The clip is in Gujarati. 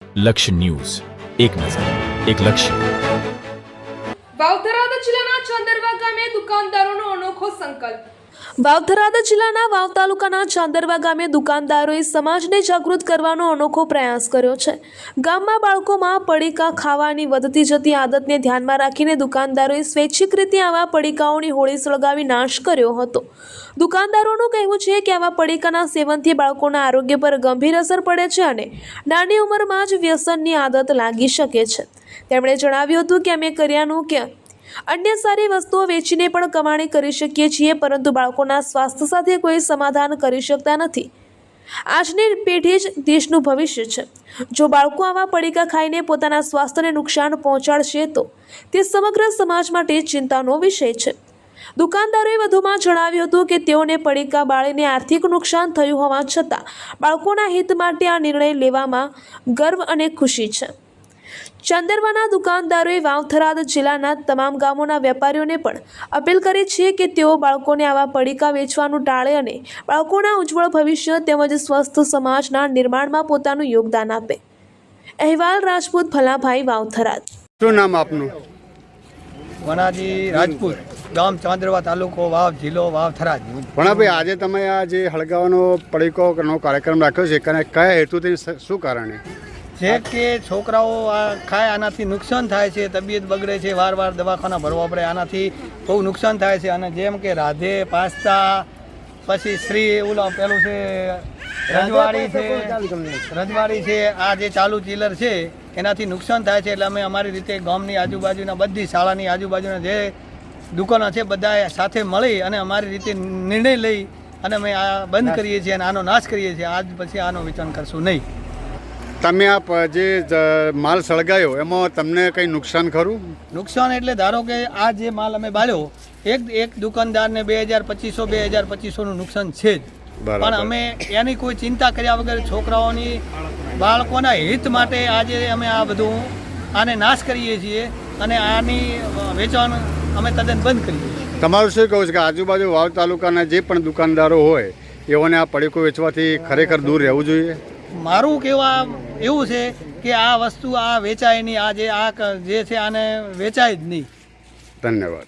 લક્ષ્ય ન્યૂઝ, એક નજર, એક લક્ષ્ય. વાવ જિલ્લાના ચાંદરવા ગામે દુકાનદારોનો અનોખો સંકલ્પ. વાવ જિલ્લાના વાવ તાલુકાના ચાંદરવા ગામે દુકાનદારોએ સમાજને જાગૃત કરવાનો અનોખો પ્રયાસ કર્યો છે. ગામમાં બાળકોમાં પડીકા ખાવાની વધતી જતી આદતને ધ્યાનમાં રાખીને દુકાનદારોએ સ્વૈચ્છિક રીતે આવા પડીકાઓની હોળી સળગાવી નાશ કર્યો હતો. દુકાનદારોનું કહેવું છે કે આવા પડીકાના સેવનથી બાળકોના આરોગ્ય પર ગંભીર અસર પડે છે અને નાની ઉંમરમાં જ વ્યસનની આદત લાગી શકે છે. તેમણે જણાવ્યું હતું કે અમે કર્યાનું કે અન્ય સારી વસ્તુઓ વેચીને પણ કમાણી કરી શકીએ છીએ, પરંતુ બાળકોના સ્વાસ્થ્ય સાથે કોઈ સમાધાન કરી શકતા નથી. આજની પેઢી જ દેશનું ભવિષ્ય છે. જો બાળકો આવા પડીકા ખાઈને પોતાના સ્વાસ્થ્યને નુકસાન પહોંચાડશે તો તે સમગ્ર સમાજ માટે ચિંતાનો વિષય છે. દુકાનદારોએ વધુમાં જણાવ્યું હતું કે તેઓને પડીકા બાળીને આર્થિક નુકસાન થયું હોવા છતાં બાળકોના હિત માટે આ નિર્ણય લેવામાં ગર્વ અને ખુશી છે. ચાંદરવાના દુકાનદારોએ વાવ જિલ્લાના તમામ ગામોના વેપારીઓને પણ અપીલ કરી છે કે તેઓ બાળકોને આવા પડીકા વેચવાનું ટાળે અને બાળકોના ઉજ્જવળ ભવિષ્ય તેમજ સ્વસ્થ સમાજના નિર્માણમાં પોતાનું યોગદાન આપે. અહેવાલ રાજપૂત ભલાભાઈ, વાવ. શું નામ આપનું? વનાજી રાજપૂત, ગામ ચાંદરવા, તાલુકો વાવ, જિલ્લો વાવ, થરાદ. ભણાભાઈ, આજે તમે આ જે હળગાવાનો પડીકોનો કાર્યક્રમ રાખ્યો છે, કયા હેતુથી, શું કારણે? જે કે છોકરાઓ આ ખાય આનાથી નુકસાન થાય છે, તબિયત બગડે છે, વાર દવાખાના ભરવા પડે, આનાથી બહુ નુકસાન થાય છે. અને જેમ કે રાધે પાસ્તા, પછી શ્રી ઓલા પેલું છે રજવાડી છે, આ જે ચાલુ ચીલર છે એનાથી નુકસાન થાય છે. એટલે અમે અમારી રીતે ગામની આજુબાજુના બધી શાળાની આજુબાજુના જે દુકાનો છે બધા સાથે મળી અને અમારી રીતે નિર્ણય લઈ અને અમે આ બંધ કરીએ છીએ અને આનો નાશ કરીએ છીએ. આજ પછી આનો વેચાણ કરશું નહીં. તમે આ જે માલ સળગાયો એમાં તમને કંઈ નુકસાન ખરું? નુકસાન એટલે ધારો કે આ જે માલ અમે બાળ્યો એક દુકાનદારને 2200 નુકસાન છે જ. પણ અમે એની કોઈ ચિંતા કર્યા વગર છોકરાઓની બાળકોના હિત માટે આજે અમે આ બધું આને નાશ કરીએ છીએ અને આની વેચાણ અમે તદ્દન બંધ કરીએ છીએ. તમારું શું કહું છે કે આજુબાજુ વાવ તાલુકાના જે પણ દુકાનદારો હોય એઓને આ પડીકો વેચવાથી ખરેખર દૂર રહેવું જોઈએ? મારું કહેવા એવું છે કે આ વસ્તુ આ વેચાય નહીં, આ જે છે આને વેચાય જ નહીં. ધન્યવાદ.